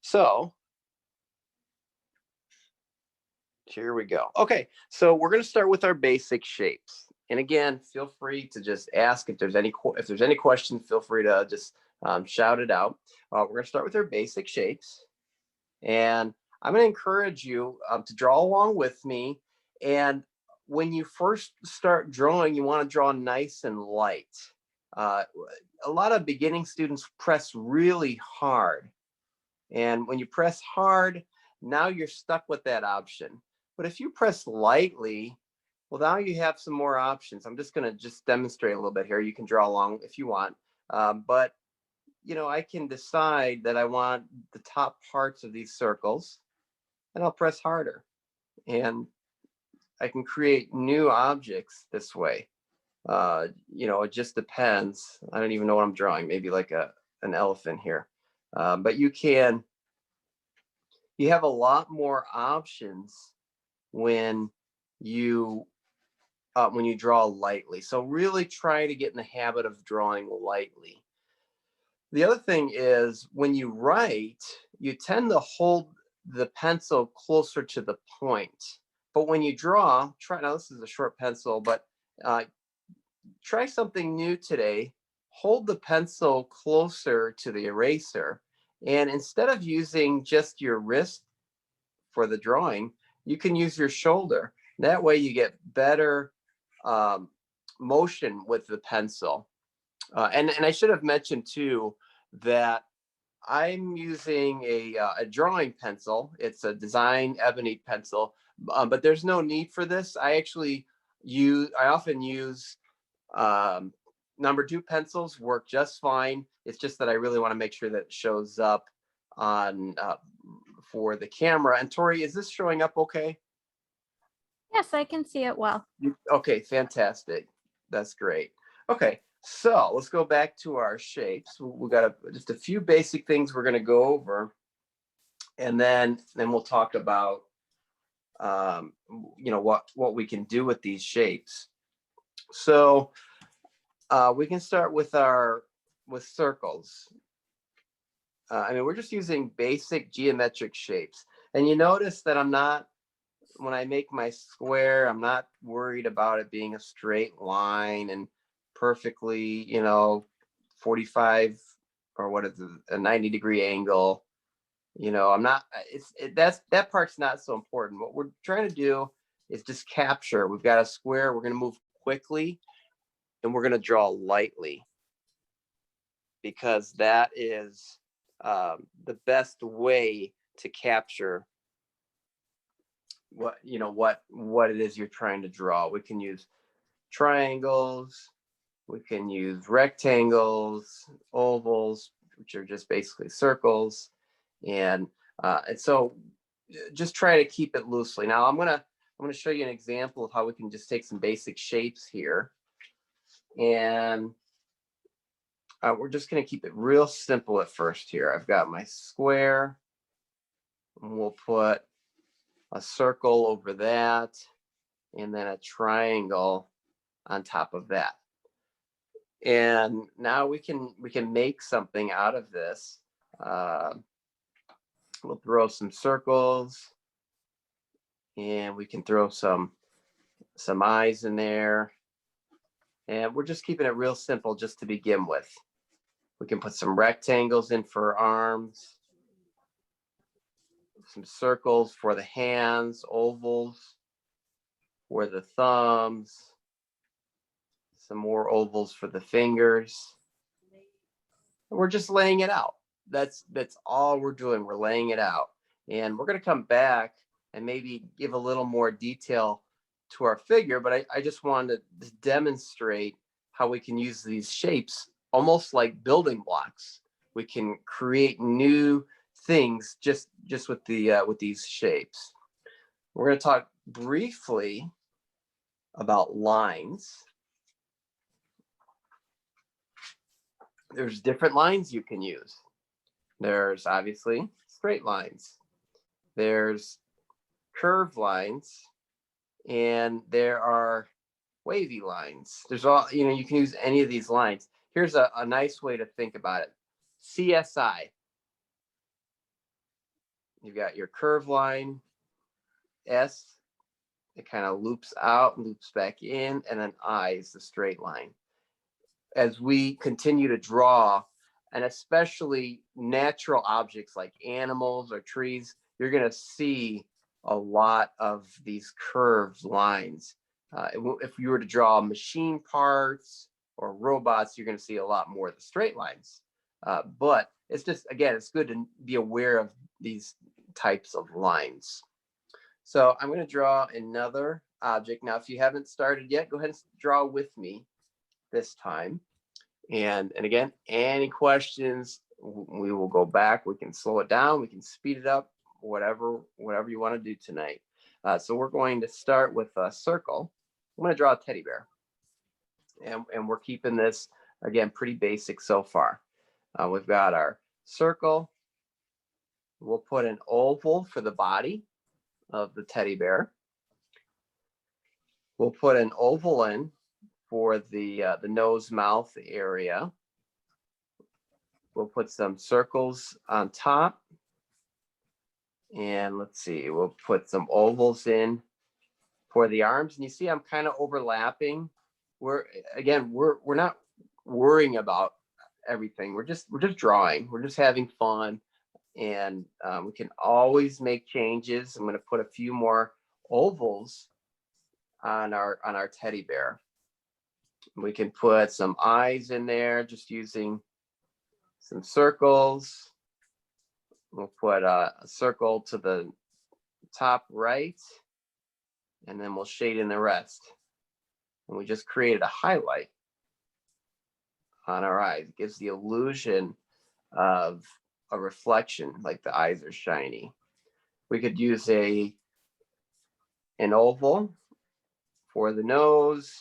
So here we go. Okay, so we're going to start with our basic shapes. And again, feel free to just ask if there's any questions. Feel free to just shout it out. We're going to start with our basic shapes, and I'm going to encourage you to draw along with me. And when you first start drawing, you want to draw nice and light. A lot of beginning students press really hard, and when you press hard, now you're stuck with that option. But if you press lightly, well, now you have some more options. I'm just going to demonstrate a little bit here. You can draw along if you want. But, I can decide that I want the top parts of these circles, and I'll press harder. And I can create new objects this way. It just depends. I don't even know what I'm drawing. Maybe like an elephant here. But you have a lot more options when you draw lightly. So really try to get in the habit of drawing lightly. The other thing is when you write, you tend to hold the pencil closer to the point. But when you draw, now this is a short pencil, but try something new today. Hold the pencil closer to the eraser. And instead of using just your wrist for the drawing, you can use your shoulder. That way you get better motion with the pencil. And I should have mentioned too that I'm using a drawing pencil. It's a design ebony pencil, but there's no need for this. I often use number 2 pencils, work just fine. It's just that I really want to make sure that it shows up on for the camera. And Tori, is this showing up okay? Yes, I can see it well. Okay, fantastic. That's great. Okay, so let's go back to our shapes. We got just a few basic things we're going to go over, and then we'll talk about what we can do with these shapes. So we can start with circles. We're just using basic geometric shapes, and you notice that when I make my square, I'm not worried about it being a straight line and perfectly, 45 or what is it, a 90-degree angle. I'm not, that part's not so important. What we're trying to do is just capture. We've got a square. We're going to move quickly and we're going to draw lightly, because that is the best way to capture what it is you're trying to draw. We can use triangles, we can use rectangles, ovals, which are just basically circles, and so just try to keep it loosely. Now I'm gonna show you an example of how we can just take some basic shapes here, and we're just gonna keep it real simple at first here. I've got my square, and we'll put a circle over that, and then a triangle on top of that. And now we can make something out of this. We'll throw some circles, and we can throw some eyes in there. And we're just keeping it real simple just to begin with. We can put some rectangles in for arms, some circles for the hands, ovals for the thumbs, some more ovals for the fingers. And we're just laying it out. That's all we're doing. We're laying it out. And we're going to come back and maybe give a little more detail to our figure, but I just wanted to demonstrate how we can use these shapes almost like building blocks. We can create new things just with these shapes. We're going to talk briefly about lines. There's different lines you can use. There's obviously straight lines. There's curved lines, and there are wavy lines. There's you can use any of these lines. Here's a nice way to think about it. CSI. You've got your curve line, S, it kind of loops out, loops back in, and then I is the straight line. As we continue to draw, and especially natural objects like animals or trees, you're going to see a lot of these curved lines. If you were to draw machine parts or robots, you're going to see a lot more of the straight lines. But it's just, again, it's good to be aware of these types of lines. So I'm going to draw another object. Now, if you haven't started yet, go ahead and draw with me this time. And again, any questions, we will go back. We can slow it down. We can speed it up, whatever you want to do tonight. So we're going to start with a circle. I'm going to draw a teddy bear. And we're keeping this, again, pretty basic so far. We've got our circle. We'll put an oval for the body of the teddy bear. We'll put an oval in for the nose mouth area. We'll put some circles on top. And let's see, we'll put some ovals in for the arms. And you see I'm kind of overlapping. We're not worrying about everything. We're just drawing. We're just having fun. And we can always make changes. I'm going to put a few more ovals on our teddy bear. We can put some eyes in there, just using some circles. We'll put a circle to the top right, and then we'll shade in the rest. And we just created a highlight on our eyes. It gives the illusion of a reflection, like the eyes are shiny. We could use an oval for the nose.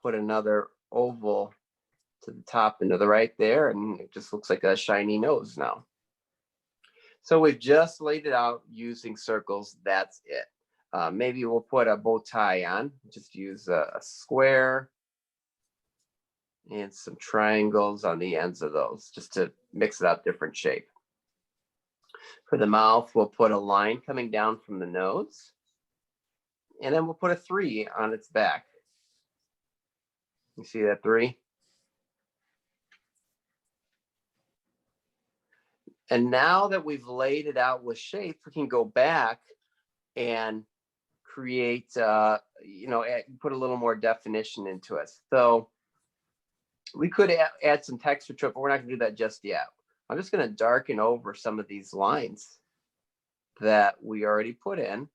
Put another oval to the top and to the right there, and it just looks like a shiny nose now. So we've just laid it out using circles. That's it. Maybe we'll put a bow tie on. Just use a square and some triangles on the ends of those, just to mix it up different shape. For the mouth, we'll put a line coming down from the nose, and then we'll put a 3 on its back. You see that 3? And now that we've laid it out with shape, we can go back and create, put a little more definition into it. So we could add some texture to it, but we're not going to do that just yet. I'm just going to darken over some of these lines that we already put in.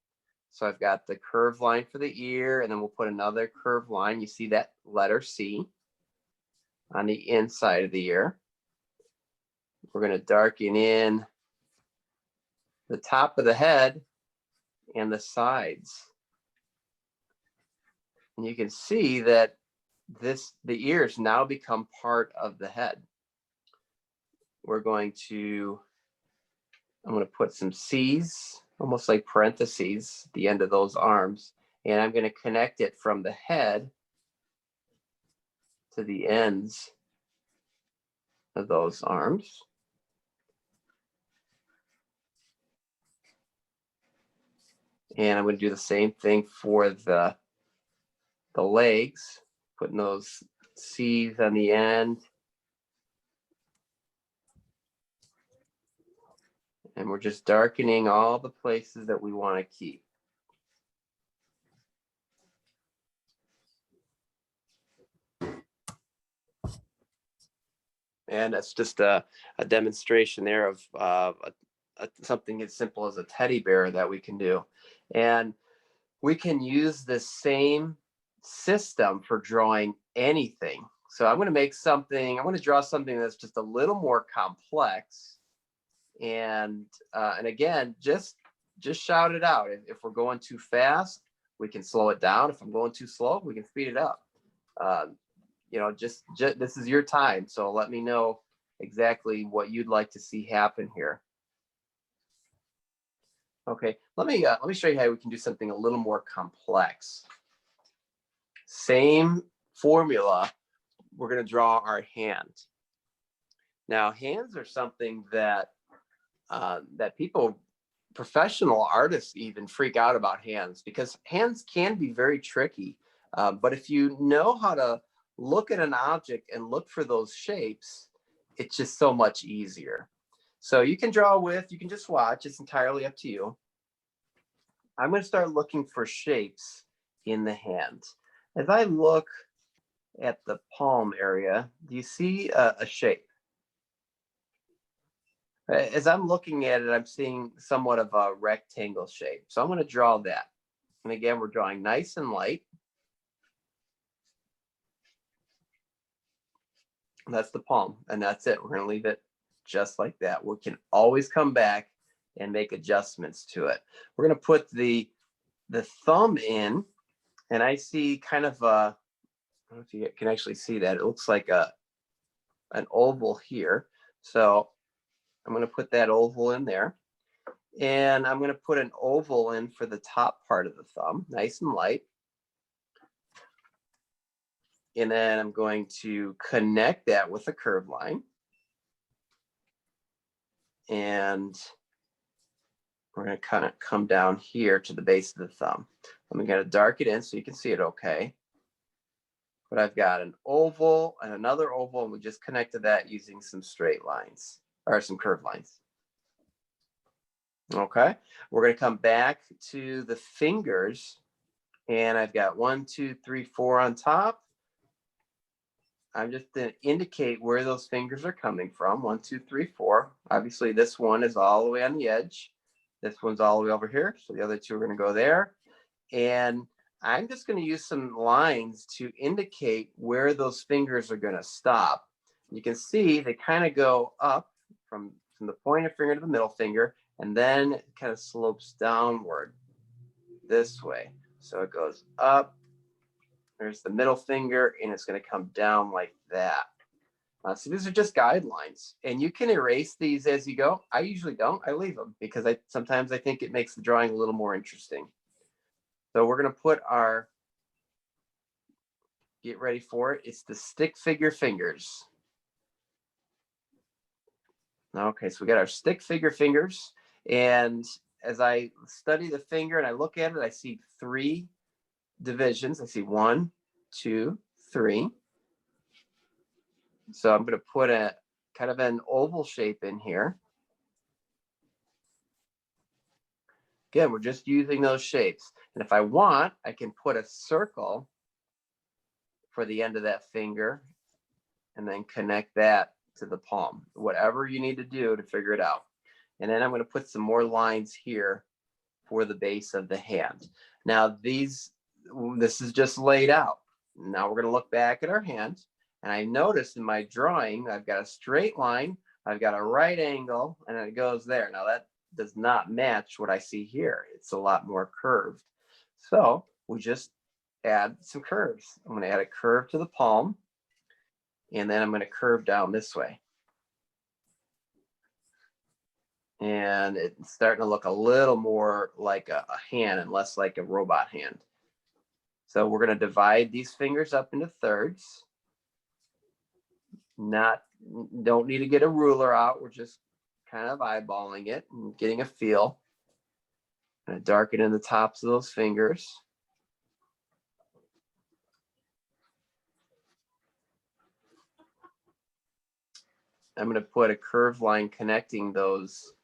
So I've got the curved line for the ear, and then we'll put another curved line. You see that letter C on the inside of the ear. We're going to darken in the top of the head and the sides. And you can see that the ears now become part of the head. I'm going to put some C's, almost like parentheses, at the end of those arms. And I'm going to connect it from the head to the ends of those arms. And I'm going to do the same thing for the legs, putting those C's on the end. And we're just darkening all the places that we want to keep. And that's just a demonstration there of something as simple as a teddy bear that we can do. And we can use the same system for drawing anything. So I'm going to draw something that's just a little more complex. And again, just shout it out. If we're going too fast, we can slow it down. If I'm going too slow, we can speed it up. Just this is your time. So let me know exactly what you'd like to see happen here. Okay, let me show you how we can do something a little more complex. Same formula. We're going to draw our hand. Now, hands are something that that professional artists even freak out about hands, because hands can be very tricky. But if you know how to look at an object and look for those shapes, it's just so much easier. So you can draw with, you can just watch, it's entirely up to you. I'm going to start looking for shapes in the hand. As I look at the palm area, do you see a shape? As I'm looking at it, I'm seeing somewhat of a rectangle shape. So I'm going to draw that. And again, we're drawing nice and light. That's the palm, and that's it. We're going to leave it just like that. We can always come back and make adjustments to it. We're going to put the thumb in, and I see kind of a, I don't know if you can actually see that. It looks like an oval here. So I'm going to put that oval in there. And I'm going to put an oval in for the top part of the thumb, nice and light. And then I'm going to connect that with a curved line. And we're going to kind of come down here to the base of the thumb. I'm going to darken it in so you can see it okay. But I've got an oval and another oval, and we just connected that using some straight lines, or some curved lines. Okay, we're going to come back to the fingers, and I've got 1, 2, 3, 4 on top. I'm just going to indicate where those fingers are coming from. 1, 2, 3, 4. Obviously, this one is all the way on the edge. This one's all the way over here. So the other two are going to go there. And I'm just going to use some lines to indicate where those fingers are going to stop. You can see they kind of go up from the pointer finger to the middle finger, and then it kind of slopes downward this way. So it goes up. There's the middle finger, and it's going to come down like that. So these are just guidelines, and you can erase these as you go. I usually don't. I leave them because sometimes I think it makes the drawing a little more interesting. So we're going to put our, get ready for it. It's the stick figure fingers. Okay, so we got our stick figure fingers. And as I study the finger and I look at it, I see 3 divisions. I see 1, 2, 3. So I'm going to put a kind of an oval shape in here. Again, we're just using those shapes. And if I want, I can put a circle for the end of that finger and then connect that to the palm. Whatever you need to do to figure it out. And then I'm going to put some more lines here for the base of the hand. Now this is just laid out. Now we're going to look back at our hand. And I notice in my drawing, I've got a straight line, I've got a right angle, and it goes there. Now that does not match what I see here. It's a lot more curved. So we just add some curves. I'm going to add a curve to the palm, and then I'm going to curve down this way. And it's starting to look a little more like a hand and less like a robot hand. So we're going to divide these fingers up into thirds. Don't need to get a ruler out. We're just kind of eyeballing it and getting a feel. I'm going to darken in the tops of those fingers. I'm going to put a curved line connecting those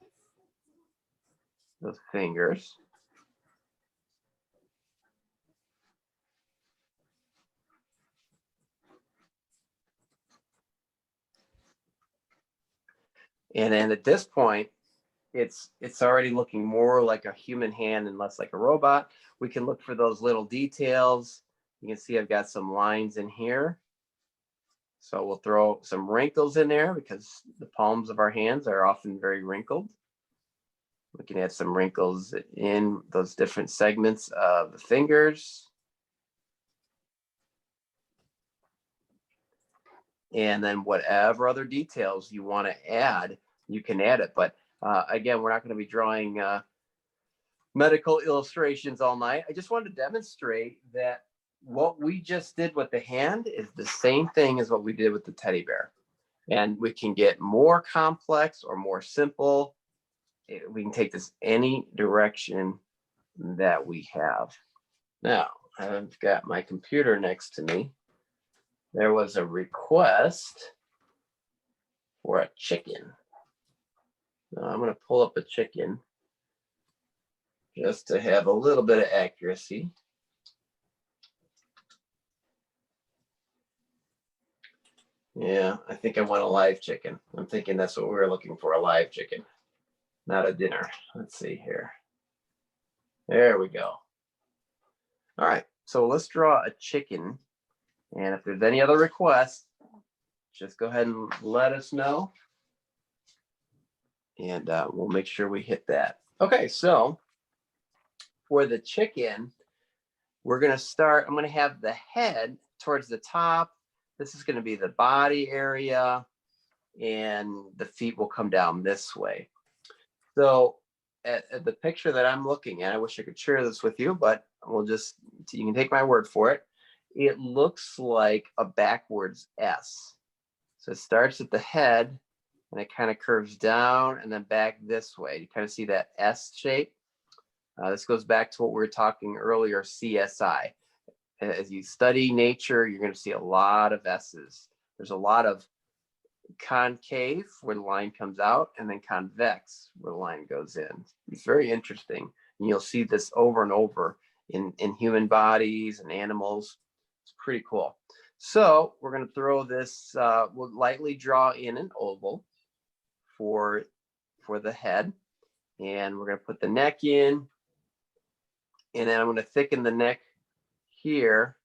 fingers. And then at this point, it's already looking more like a human hand and less like a robot. We can look for those little details. You can see I've got some lines in here. So we'll throw some wrinkles in there because the palms of our hands are often very wrinkled. We can add some wrinkles in those different segments of the fingers. And then whatever other details you want to add, you can add it. But again, we're not going to be drawing medical illustrations all night. I just wanted to demonstrate that what we just did with the hand is the same thing as what we did with the teddy bear. And we can get more complex or more simple we can take this any direction that we have. Now, I've got my computer next to me. There was a request for a chicken. Now, I'm going to pull up a chicken just to have a little bit of accuracy. Yeah, I think I want a live chicken. I'm thinking that's what we were looking for, a live chicken, not a dinner. Let's see here. There we go. All right, so let's draw a chicken. And if there's any other requests, just go ahead and let us know. And we'll make sure we hit that. Okay, so for the chicken, we're going to start. I'm going to have the head towards the top. This is going to be the body area, and the feet will come down this way. So at the picture that I'm looking at, I wish I could share this with you, but you can take my word for it. It looks like a backwards S. So it starts at the head, and it kind of curves down and then back this way. You kind of see that S shape. This goes back to what we were talking earlier, CSI. As you study nature, you're going to see a lot of S's. There's a lot of concave where the line comes out, and then convex where the line goes in. It's very interesting. And you'll see this over and over in human bodies and animals. It's pretty cool. So we're going to throw this, we'll lightly draw in an oval for the head. And we're going to put the neck in. And then I'm going to thicken the neck here.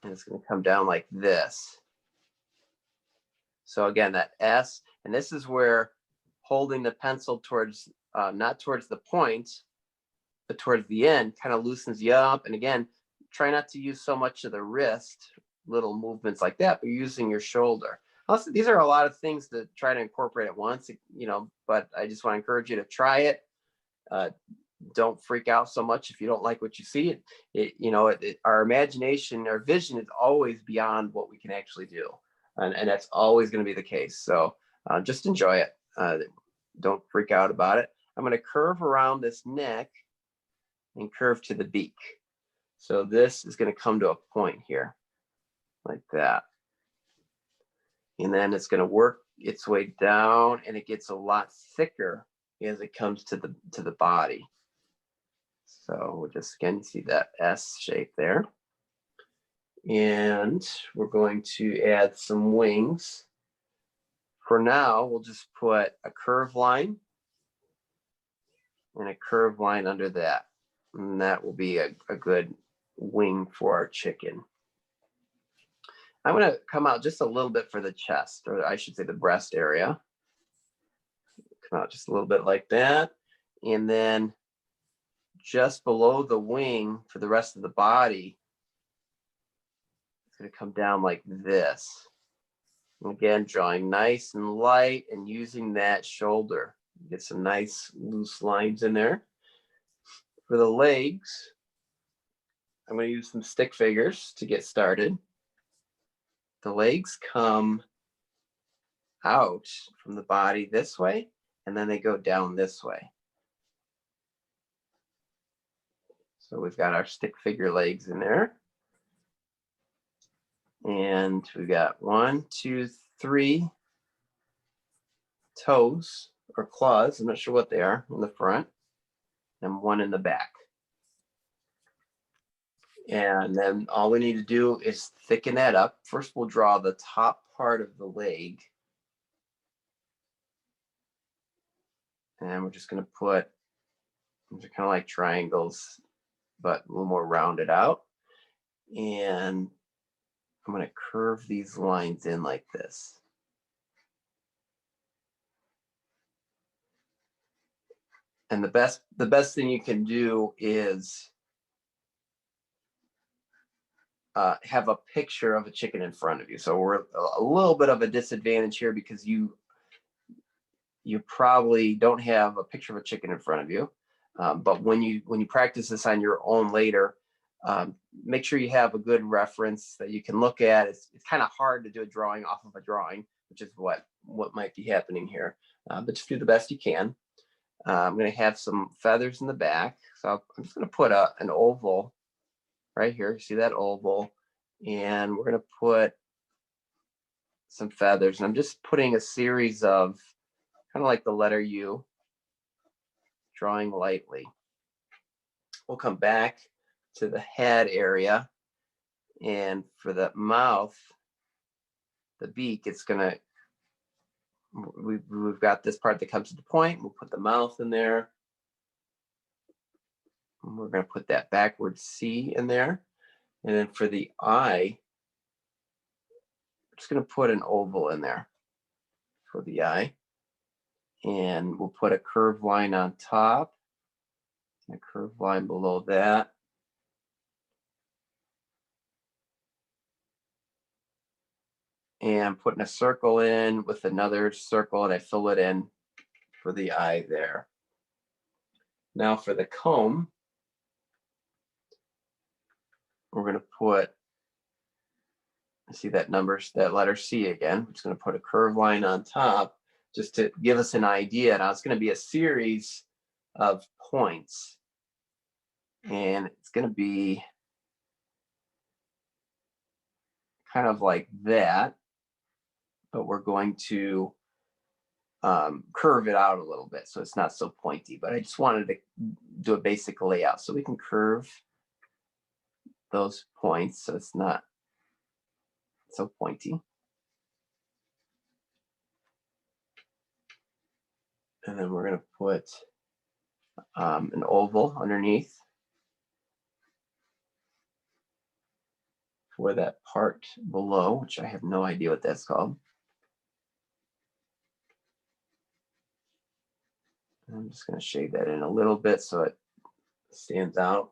And it's going to come down like this. So again, that S, and this is where holding the pencil towards, not towards the point, but towards the end, kind of loosens you up. And again, try not to use so much of the wrist, little movements like that, but using your shoulder. Also, these are a lot of things to try to incorporate at once, but I just want to encourage you to try it. Don't freak out so much if you don't like what you see. Our imagination, our vision is always beyond what we can actually do. And that's always going to be the case. So just enjoy it. Don't freak out about it. I'm going to curve around this neck and curve to the beak. So this is going to come to a point here like that. And then it's going to work its way down, and it gets a lot thicker as it comes to the body. So we'll just, again, you see that S shape there. And we're going to add some wings. For now, we'll just put a curved line and a curved line under that. And that will be a good wing for our chicken. I'm going to come out just a little bit for the chest, or I should say the breast area. Come out just a little bit like that. And then just below the wing for the rest of the body, it's going to come down like this. And again, drawing nice and light and using that shoulder. Get some nice loose lines in there. For the legs, I'm going to use some stick figures to get started. The legs come out from the body this way, and then they go down this way. So we've got our stick figure legs in there. And we've got 1, 2, 3 toes or claws. I'm not sure what they are in the front, and 1 in the back. And then all we need to do is thicken that up. First, we'll draw the top part of the leg. And we're just going to put, these are kind of like triangles, but a little more rounded out. And I'm going to curve these lines in like this. And the best thing you can do is have a picture of a chicken in front of you. So we're a little bit of a disadvantage here because you probably don't have a picture of a chicken in front of you. But when you practice this on your own later, make sure you have a good reference that you can look at. It's kind of hard to do a drawing off of a drawing, which is what might be happening here. but just do the best you can. I'm going to have some feathers in the back. So I'm just going to put an oval right here. See that oval? And we're going to put some feathers. And I'm just putting a series of kind of like the letter U, drawing lightly. We'll come back to the head area. And for the mouth, the beak, it's going to, we've got this part that comes to the point. We'll put the mouth in there. And we're going to put that backward C in there. And then for the eye, I'm just going to put an oval in there for the eye. And we'll put a curved line on top and a curved line below that. And putting a circle in with another circle, and I fill it in for the eye there. Now for the comb, we're going to put, see that letter C again. We're just going to put a curved line on top just to give us an idea. Now it's going to be a series of points, and it's going to be kind of like that, but we're going to curve it out a little bit so it's not so pointy. But I just wanted to do a basic layout so we can curve those points so it's not so pointy. And then we're going to put an oval underneath for that part below, which I have no idea what that's called. I'm just going to shade that in a little bit so it stands out.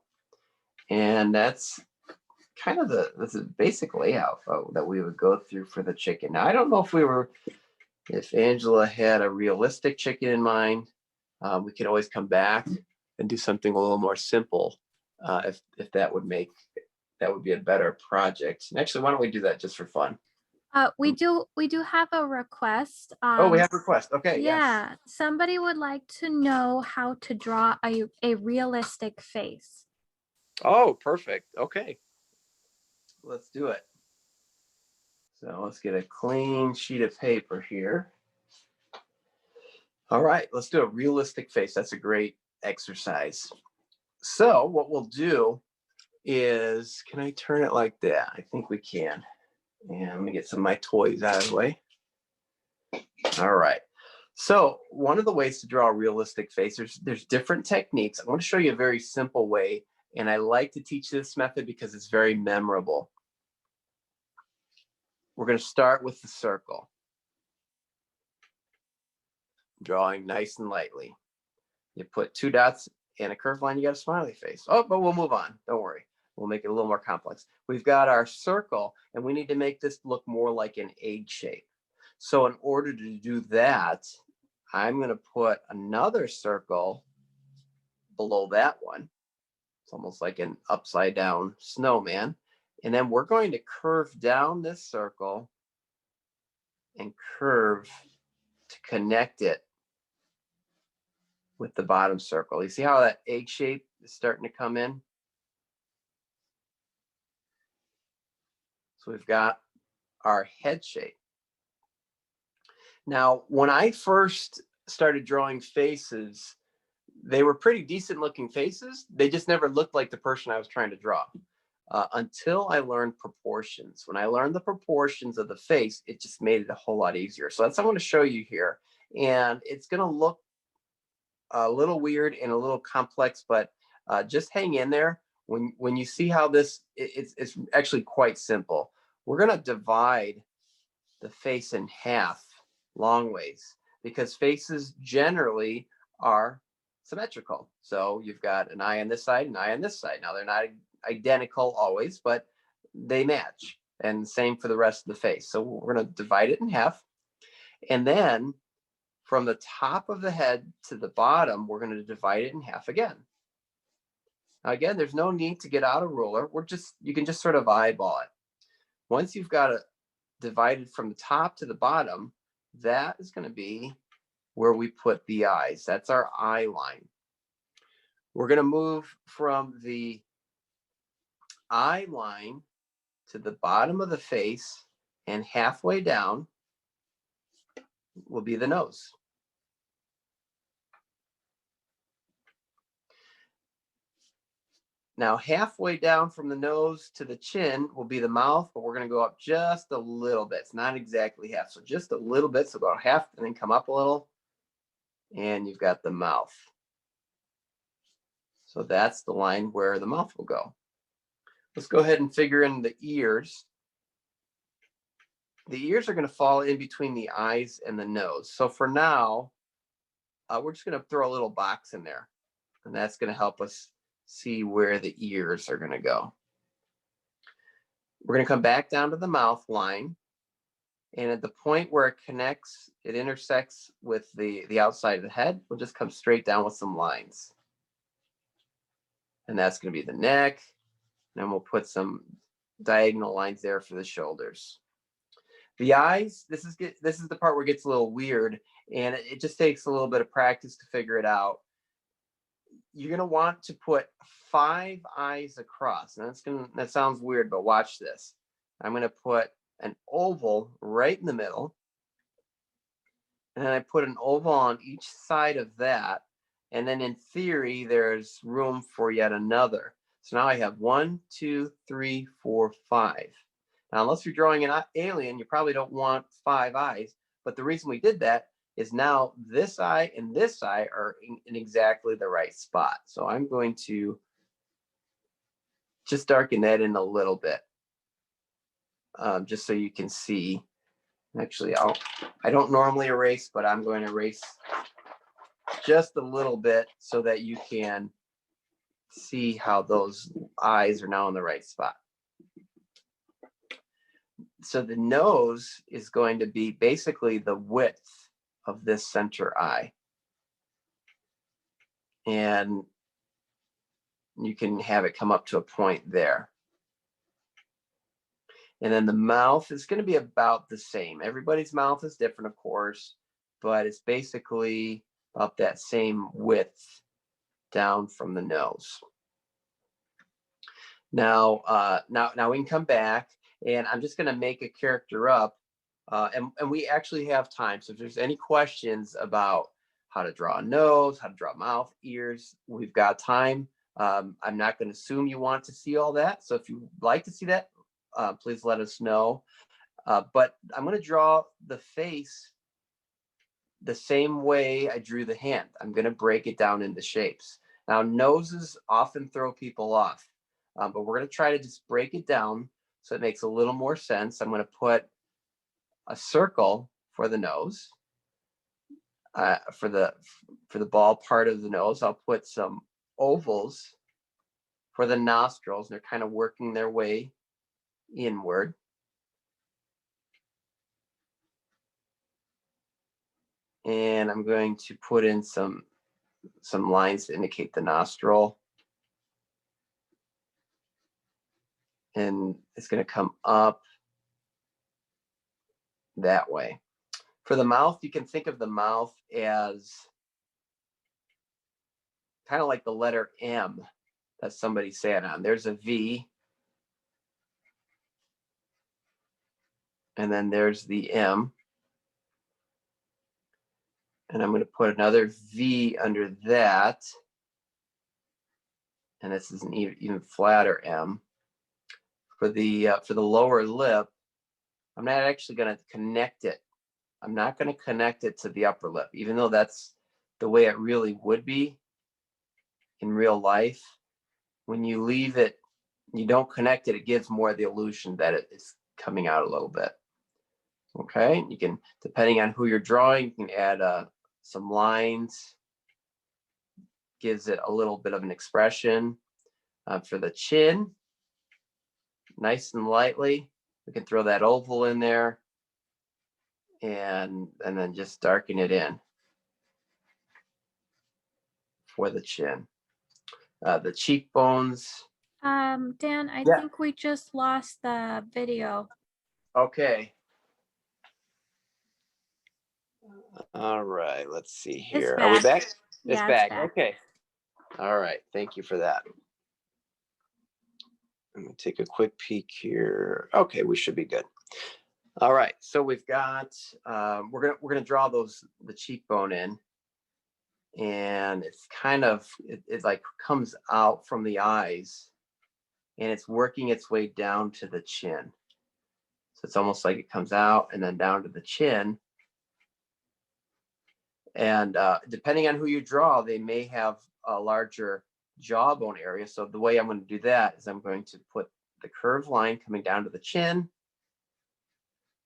And that's kind of this is basic layout that we would go through for the chicken. Now, I don't know if Angela had a realistic chicken in mind. We could always come back and do something a little more simple if that would be a better project. And actually, why don't we do that just for fun? We do have a request. Oh, we have a request. Okay. Yeah, Yes. somebody would like to know how to draw a realistic face. Oh, perfect. Okay. Let's do it. So let's get a clean sheet of paper here. All right, let's do a realistic face. That's a great exercise. So what we'll do is, can I turn it like that? I think we can. And let me get some of my toys out of the way. All right. So one of the ways to draw a realistic face, there's different techniques. I'm going to show you a very simple way, and I like to teach this method because it's very memorable. We're going to start with the circle. Drawing nice and lightly. You put 2 dots and a curved line, you got a smiley face. Oh, but we'll move on. Don't worry. We'll make it a little more complex. We've got our circle, and we need to make this look more like an egg shape. So in order to do that, I'm going to put another circle below that one. It's almost like an upside down snowman. And then we're going to curve down this circle and curve to connect it with the bottom circle. You see how that egg shape is starting to come in? So we've got our head shape. Now, when I first started drawing faces, they were pretty decent looking faces. They just never looked like the person I was trying to draw until I learned proportions. When I learned the proportions of the face, it just made it a whole lot easier. So that's what I'm going to show you here. And it's going to look a little weird and a little complex, but just hang in there. When you see how this, it's actually quite simple. We're going to divide the face in half long ways because faces generally are symmetrical. So you've got an eye on this side, an eye on this side. Now they're not identical always, but they match. And same for the rest of the face. So we're going to divide it in half. And then from the top of the head to the bottom, we're going to divide it in half again. Now, again, there's no need to get out a ruler. You can just sort of eyeball it. Once you've got it divided from the top to the bottom, that is going to be where we put the eyes. That's our eye line. We're going to move from the eye line to the bottom of the face, and halfway down will be the nose. Now, halfway down from the nose to the chin will be the mouth, but we're going to go up just a little bit. It's not exactly half, so just a little bit, so about half, and then come up a little, and you've got the mouth. So that's the line where the mouth will go. Let's go ahead and figure in the ears. The ears are going to fall in between the eyes and the nose. So for now, we're just going to throw a little box in there, and that's going to help us see where the ears are going to go. We're going to come back down to the mouth line, and at the point where it connects, it intersects with the outside of the head, we'll just come straight down with some lines. And that's going to be the neck. And then we'll put some diagonal lines there for the shoulders. The eyes, this is the part where it gets a little weird, and it just takes a little bit of practice to figure it out. You're going to want to put 5 eyes across. And that sounds weird, but watch this. I'm going to put an oval right in the middle, and then I put an oval on each side of that. And then in theory, there's room for yet another. So now I have 1, 2, 3, 4, 5. Now, unless you're drawing an alien, you probably don't want 5 eyes. But the reason we did that is now this eye and this eye are in exactly the right spot. So I'm going to just darken that in a little bit, just so you can see. Actually, I don't normally erase, but I'm going to erase just a little bit so that you can see how those eyes are now in the right spot. So the nose is going to be basically the width of this center eye. And you can have it come up to a point there. And then the mouth is going to be about the same. Everybody's mouth is different, of course, but it's basically about that same width down from the nose. Now we can come back, and I'm just going to make a character up, and we actually have time. So if there's any questions about how to draw a nose, how to draw mouth, ears, we've got time. I'm not going to assume you want to see all that. So if you'd like to see that, please let us know. But I'm going to draw the face the same way I drew the hand. I'm going to break it down into shapes. Now, noses often throw people off, but we're going to try to just break it down so it makes a little more sense. I'm going to put a circle for the nose. For the ball part of the nose, I'll put some ovals for the nostrils, and they're kind of working their way inward. And I'm going to put in some lines to indicate the nostril. And it's going to come up that way. For the mouth, you can think of the mouth as kind of like the letter M that somebody sat on. There's a V, and then there's the M. And I'm going to put another V under that. And this is an even flatter M. For the lower lip, I'm not actually going to connect it. I'm not going to connect it to the upper lip, even though that's the way it really would be in real life. When you leave it, you don't connect it, it gives more the illusion that it is coming out a little bit. Okay, you can, depending on who you're drawing, you can add some lines, gives it a little bit of an expression. For the chin, nice and lightly, we can throw that oval in there, and then just darken it in for the chin. The cheekbones. Dan, I Yeah. think we just lost the video. Okay. All right, let's see It's here. Are we back. back? It's Yeah, it's back. back. Okay. All right. Thank you for that. I'm gonna take a quick peek here. Okay, we should be good. All right. So we've got we're gonna draw the cheekbone in, and it's kind of it like comes out from the eyes, and it's working its way down to the chin. So it's almost like it comes out and then down to the chin. And depending on who you draw, they may have a larger jawbone area. So the way I'm going to do that is I'm going to put the curved line coming down to the chin,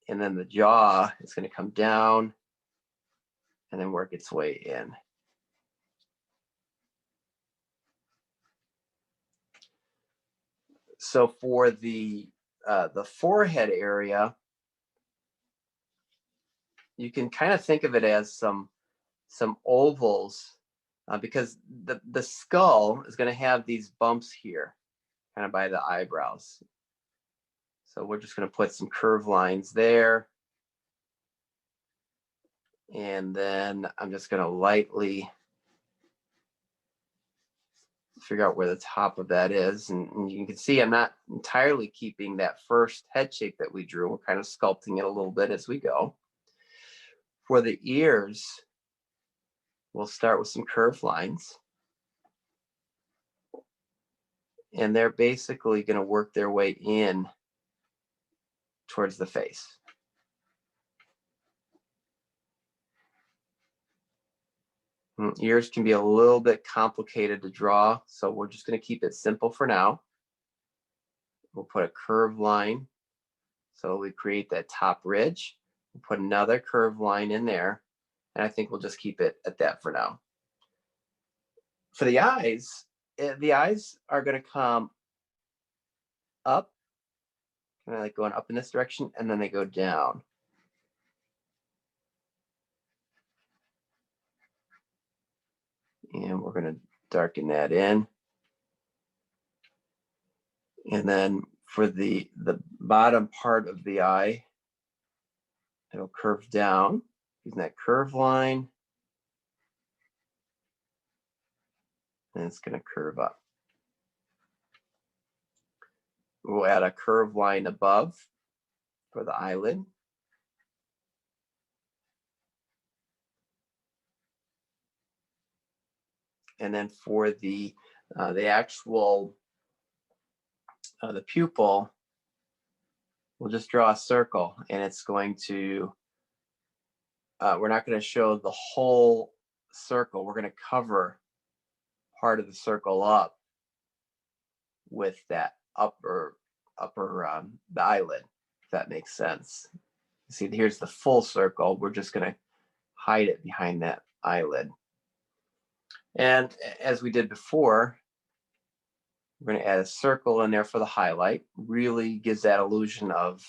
and then the jaw is going to come down and then work its way in. So for the forehead area, you can kind of think of it as some ovals, because the skull is going to have these bumps here, kind of by the eyebrows. So we're just going to put some curved lines there. And then I'm just going to lightly figure out where the top of that is. And you can see I'm not entirely keeping that first head shape that we drew. We're kind of sculpting it a little bit as we go. For the ears, we'll start with some curved lines. And they're basically going to work their way in towards the face. Ears can be a little bit complicated to draw, so we're just going to keep it simple for now. We'll put a curved line, so we create that top ridge. We'll put another curved line in there, and I think we'll just keep it at that for now. For the eyes are going to come up, kind of like going up in this direction, and then they go down. And we're going to darken that in. And then for the bottom part of the eye, it'll curve down using that curved line. And it's going to curve up. We'll add a curved line above for the eyelid. And then for the actual the pupil, we'll just draw a circle, and it's going to we're not going to show the whole circle. We're going to cover part of the circle up with that upper the eyelid, if that makes sense. See, here's the full circle. We're just going to hide it behind that eyelid. And as we did before, we're going to add a circle in there for the highlight. Really gives that illusion of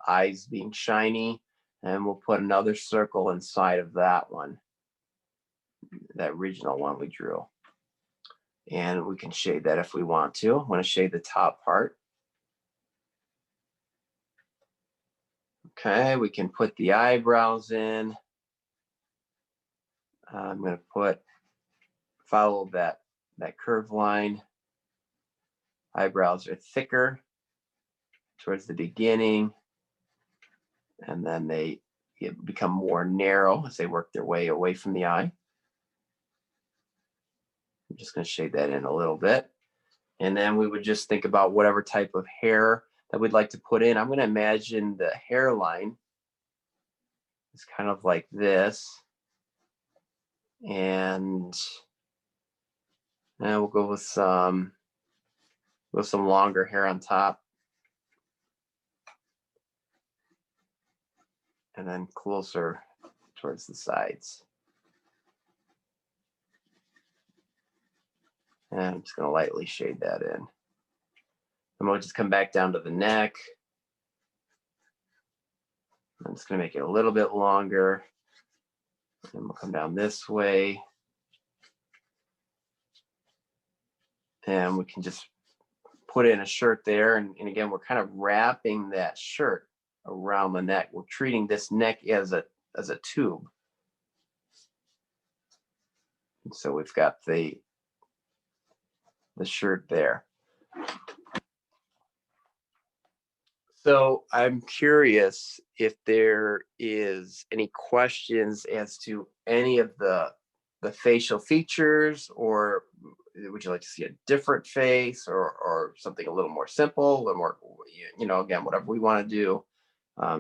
eyes being shiny. And we'll put another circle inside of that one, that original one we drew. And we can shade that if we want to. I want to shade the top part. Okay, we can put the eyebrows in. I'm going to follow that curved line. Eyebrows are thicker towards the beginning, and then they become more narrow as they work their way away from the eye. I'm just going to shade that in a little bit. And then we would just think about whatever type of hair that we'd like to put in. I'm going to imagine the hairline is kind of like this. And we'll go with some longer hair on top. And then closer towards the sides. And I'm just going to lightly shade that in. And we'll just come back down to the neck. I'm just going to make it a little bit longer. And we'll come down this way. And we can just put in a shirt there. And again, we're kind of wrapping that shirt around the neck. We're treating this neck as a tube. And so we've got the shirt there. So I'm curious if there is any questions as to any of the facial features, or would you like to see a different face, or something a little more simple, a little more, again, whatever we want to do.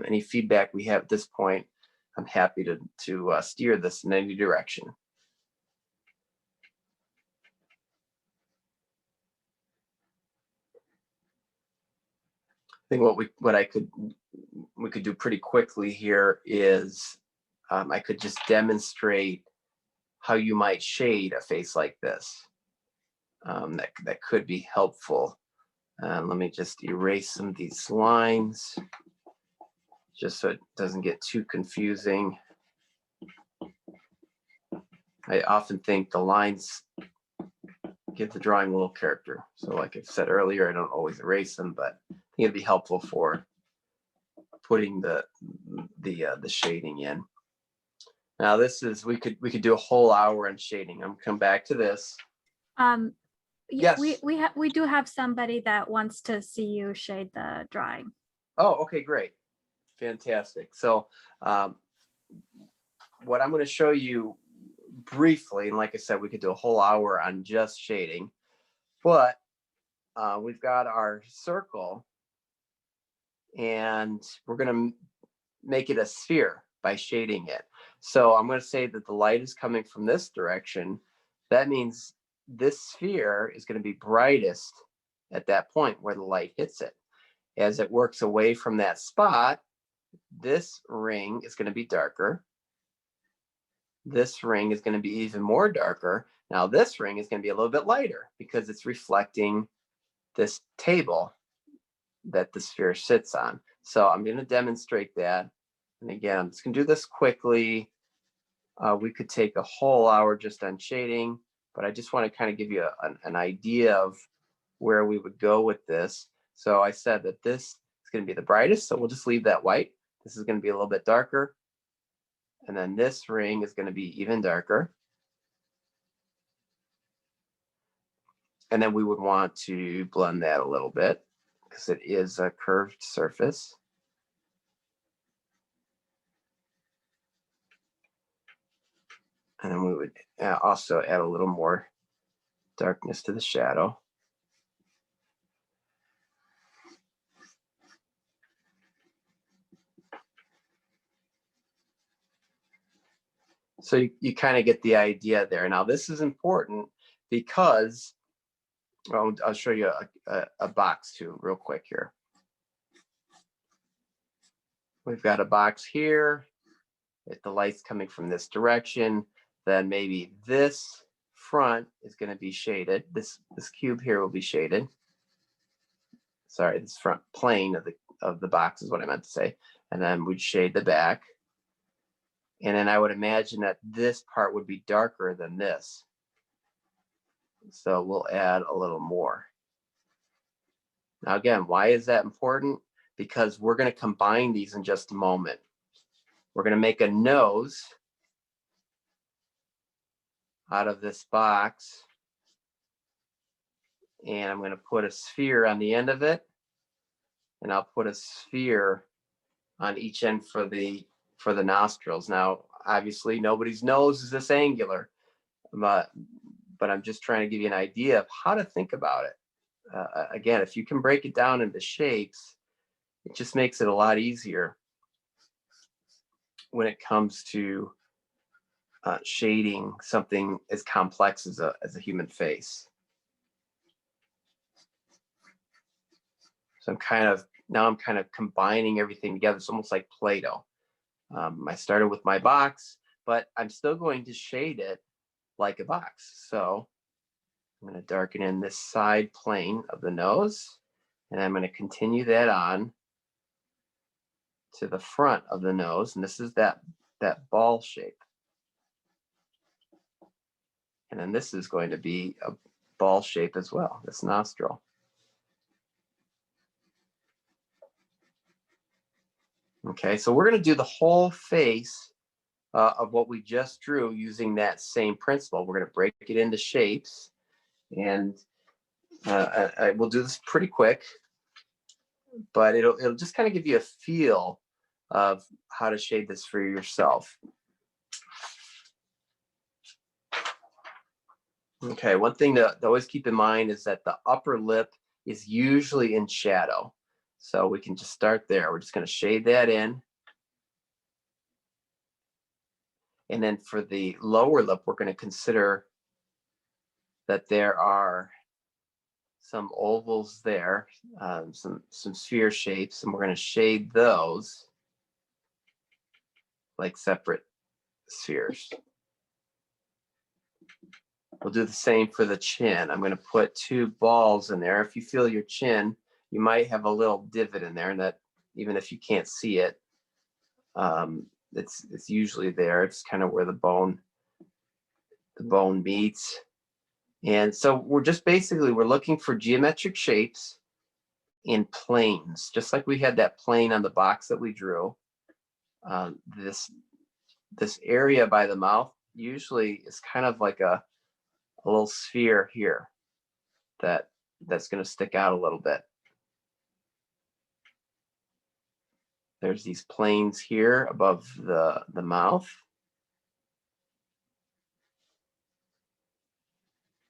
Any feedback we have at this point, I'm happy to steer this in any direction. I think we could do pretty quickly here is I could just demonstrate how you might shade a face like this. That could be helpful. Let me just erase some of these lines just so it doesn't get too confusing. I often think the lines give the drawing a little character. So like I said earlier, I don't always erase them, but I think it'd be helpful for putting the shading in. Now this is, we could do a whole hour on shading. I'm gonna come back to this. Yeah, Yes. we do have somebody that wants to see you shade the drawing. Oh, okay, great. Fantastic. So what I'm going to show you briefly, and like I said, we could do a whole hour on just shading, but we've got our circle and we're going to make it a sphere by shading it. So I'm going to say that the light is coming from this direction. That means this sphere is going to be brightest at that point where the light hits it. As it works away from that spot, this ring is going to be darker. This ring is going to be even more darker. Now this ring is going to be a little bit lighter because it's reflecting this table that the sphere sits on. So I'm going to demonstrate that. And again, I'm just going to do this quickly. We could take a whole hour just on shading, but I just want to kind of give you an idea of where we would go with this. So I said that this is going to be the brightest, so we'll just leave that white. This is going to be a little bit darker. And then this ring is going to be even darker. And then we would want to blend that a little bit because it is a curved surface. And then we would also add a little more darkness to the shadow. So you kind of get the idea there. Now this is important because, well, I'll show you a box too real quick here. We've got a box here. If the light's coming from this direction, then maybe this front is going to be shaded. This cube here will be shaded. Sorry, this front plane of the box is what I meant to say. And then we'd shade the back. And then I would imagine that this part would be darker than this. So we'll add a little more. Now again, why is that important? Because we're going to combine these in just a moment. We're going to make a nose out of this box. And I'm going to put a sphere on the end of it. And I'll put a sphere on each end for the nostrils. Now, obviously, nobody's nose is this angular, but I'm just trying to give you an idea of how to think about it. Again, if you can break it down into shapes, it just makes it a lot easier when it comes to shading something as complex as a human face. So I'm kind of combining everything together. It's almost like Play-Doh. I started with my box, but I'm still going to shade it like a box. So I'm going to darken in this side plane of the nose, and I'm going to continue that on to the front of the nose. And this is that ball shape. And then this is going to be a ball shape as well, this nostril. Okay, so we're going to do the whole face of what we just drew using that same principle. We're going to break it into shapes, and I will do this pretty quick, but it'll just kind of give you a feel of how to shade this for yourself. Okay, one thing to always keep in mind is that the upper lip is usually in shadow. So we can just start there. We're just going to shade that in. And then for the lower lip, we're going to consider that there are some ovals there, some sphere shapes, and we're going to shade those like separate spheres. We'll do the same for the chin. I'm going to put two balls in there. If you feel your chin, you might have a little divot in there, and that even if you can't see it, it's usually there. It's kind of where the bone meets. And so we're looking for geometric shapes in planes, just like we had that plane on the box that we drew. This area by the mouth usually is kind of like a little sphere here that's going to stick out a little bit. There's these planes here above the mouth.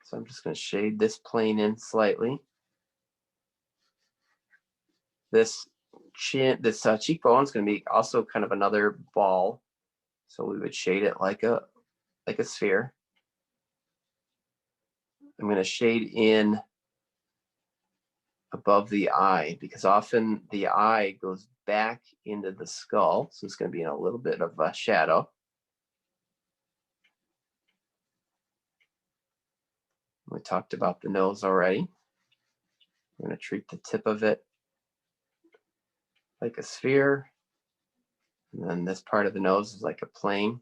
So I'm just going to shade this plane in slightly. This cheekbone is going to be also kind of another ball. So we would shade it like a sphere. I'm going to shade in above the eye, because often the eye goes back into the skull. So it's going to be in a little bit of a shadow. We talked about the nose already. I'm going to treat the tip of it like a sphere. And then this part of the nose is like a plane.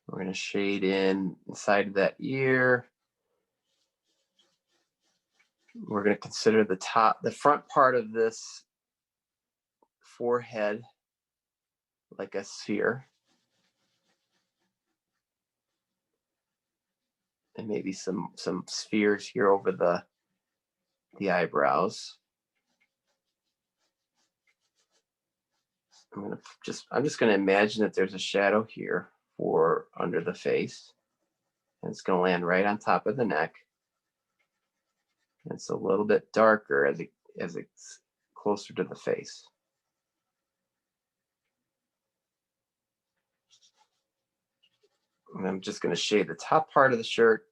We're going to shade in inside of that ear. We're going to consider the front part of this forehead like a sphere. And maybe some spheres here over the eyebrows. I'm just going to imagine that there's a shadow here for under the face. And it's going to land right on top of the neck. And it's a little bit darker as it's closer to the face. And I'm just going to shade the top part of the shirt.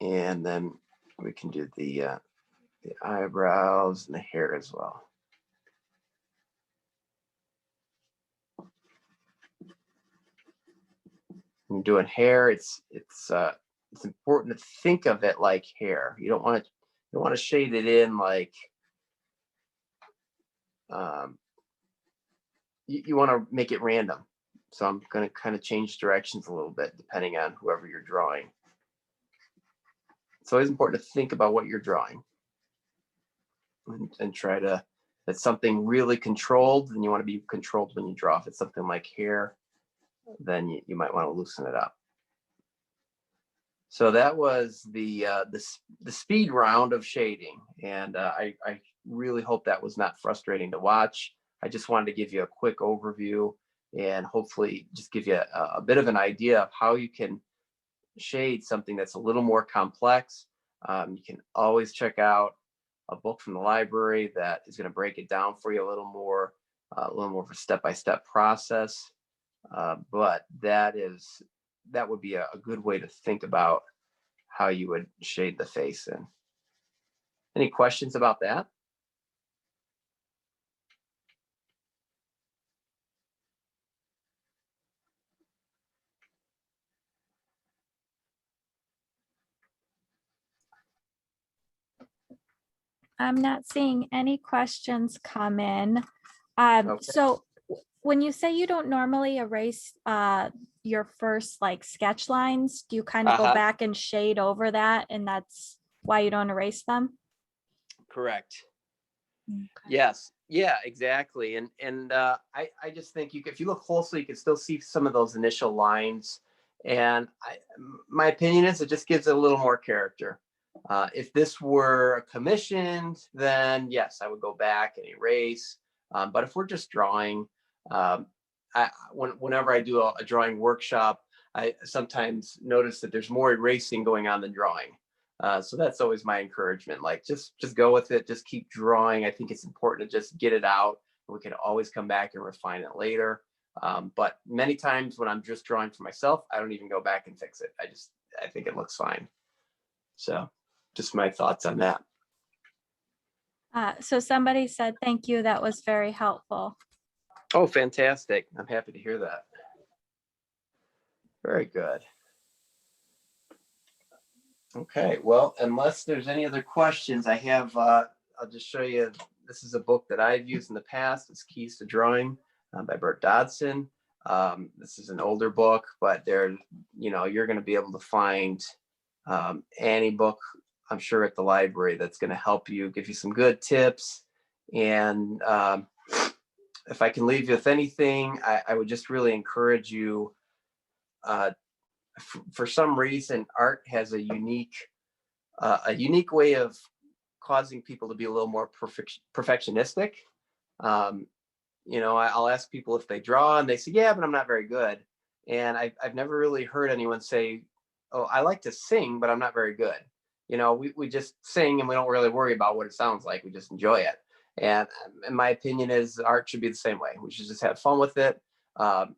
And then we can do the eyebrows and the hair as well. When doing hair, it's important to think of it like hair. You don't want to shade it in like you want to make it random. So I'm going to kind of change directions a little bit depending on whoever you're drawing. It's always important to think about what you're drawing and try to, if it's something really controlled, then you want to be controlled when you draw. If it's something like hair, then you might want to loosen it up. So that was the speed round of shading, and I really hope that was not frustrating to watch. I just wanted to give you a quick overview and hopefully just give you a bit of an idea of how you can shade something that's a little more complex. You can always check out a book from the library that is going to break it down for you a little more of a step-by-step process. But that would be a good way to think about how you would shade the face in. Any questions about that? I'm not seeing any questions come in. Okay. So when you say you don't normally erase your first like sketch lines, do you kind of go back and shade over that, and that's why you don't erase them? Correct. Okay. Yes. Yeah, exactly. I just think if you look closely, you can still see some of those initial lines. And my opinion is it just gives it a little more character. If this were commissioned, then yes, I would go back and erase. But if we're just drawing, um, whenever I do a drawing workshop, I sometimes notice that there's more erasing going on than drawing. So that's always my encouragement. Like just go with it. Just keep drawing. I think it's important to just get it out. We can always come back and refine it later. But many times when I'm just drawing for myself, I don't even go back and fix it. I think it looks fine. So just my thoughts on that. So somebody said, thank you. That was very helpful. Oh, fantastic. I'm happy to hear that. Very good. Okay, well, unless there's any other questions, I'll just show you. This is a book that I've used in the past. It's Keys to Drawing by Bert Dodson. This is an older book, but you're going to be able to find any book, I'm sure, at the library that's going to help you, give you some good tips. And if I can leave you with anything, I would just really encourage you. For some reason, art has a unique way of causing people to be a little more perfectionistic. I'll ask people if they draw, and they say, "Yeah, but I'm not very good." And I've never really heard anyone say, "Oh, I like to sing, but I'm not very good." We just sing and we don't really worry about what it sounds like. We just enjoy it. And my opinion is art should be the same way. We should just have fun with it.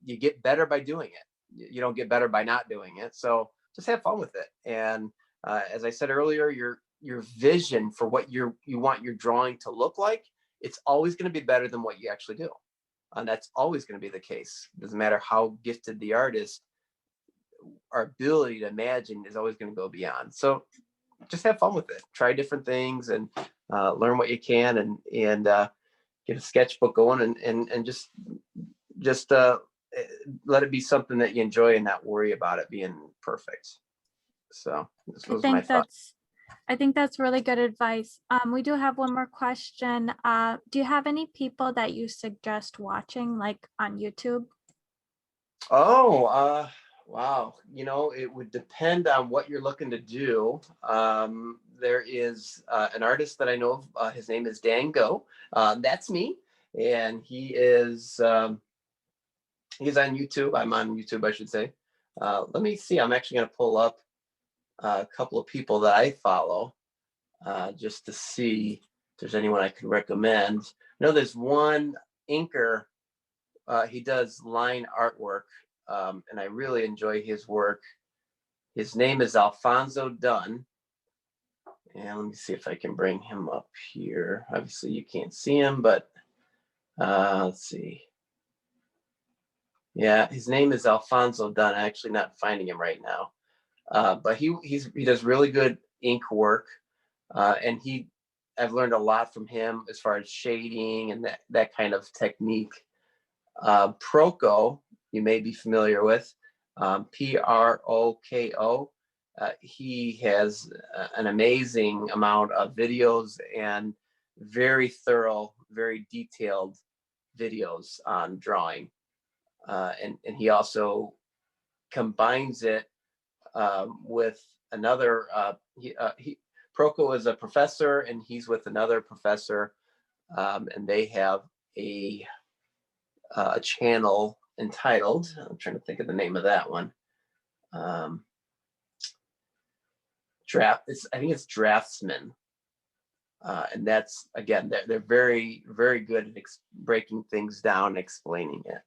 You get better by doing it. You don't get better by not doing it. So just have fun with it. And as I said earlier, your vision for what you want your drawing to look like, it's always going to be better than what you actually do. And that's always going to be the case. It doesn't matter how gifted the artist, our ability to imagine is always going to go beyond. So just have fun with it. Try different things and learn what you can, and get a sketchbook going, and just let it be something that you enjoy and not worry about it being perfect. So this I was my think thought. that's really good advice. We do have one more question. Do you have any people that you suggest watching, like on YouTube? Oh, wow. It would depend on what you're looking to do. There is an artist that I know of. His name is Gogh. That's me, and he's on YouTube. I'm on YouTube, I should say. Let me see. I'm actually going to pull up a couple of people that I follow just to see if there's anyone I can recommend. I know there's one inker. He does line artwork, and I really enjoy his work. His name is Alfonso Dunn. And let me see if I can bring him up here. Obviously, you can't see him, but let's see. Yeah, his name is Alfonso Dunn. I'm actually not finding him right now. But he does really good ink work, and I've learned a lot from him as far as shading and that kind of technique. Proko, you may be familiar with, Proko. He has an amazing amount of videos and very thorough, very detailed videos on drawing. And he also combines it with another. Proko is a professor, and he's with another professor, and they have a channel entitled. I'm trying to think of the name of that one. I think it's Draftsman, and that's again they're very very good at breaking things down and explaining it.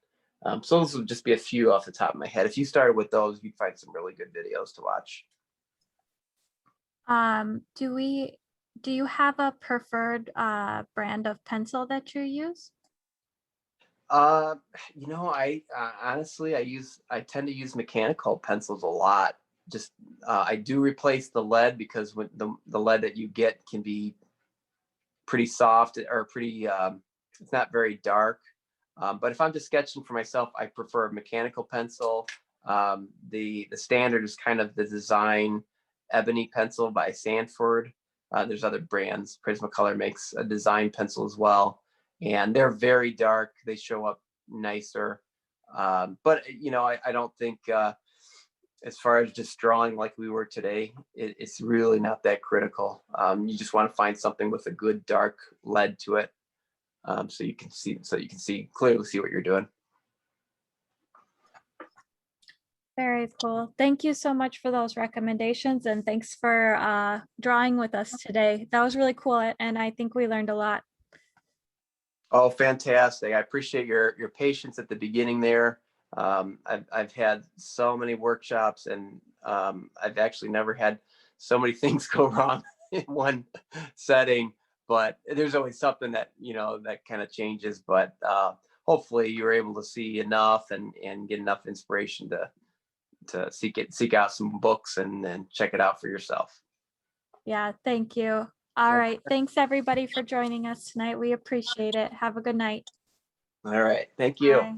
So those would just be a few off the top of my head. If you started with those, you'd find some really good videos to watch. Do you have a preferred brand of pencil that you use? Uh, I honestly I tend to use mechanical pencils a lot. Just I do replace the lead because when the lead that you get can be pretty soft or pretty it's not very dark. But if I'm just sketching for myself, I prefer a mechanical pencil. The standard is kind of the design ebony pencil by Sanford. There's other brands. Prismacolor makes a design pencil as well, and they're very dark. They show up nicer. But I don't think as far as just drawing like we were today, it's really not that critical. You just want to find something with a good dark lead to it, so you can clearly see what you're doing. Very cool. Thank you so much for those recommendations, and thanks for drawing with us today. That was really cool, and I think we learned a lot. Oh, fantastic. I appreciate your patience at the beginning there. I've had so many workshops, and I've actually never had so many things go wrong in one setting, but there's always something that, that kind of changes. But hopefully you were able to see enough and get enough inspiration to seek out some books and check it out for yourself. Yeah, thank you. All right. Thanks everybody for joining us tonight. We appreciate it. Have a good night. All right. Thank you. Bye.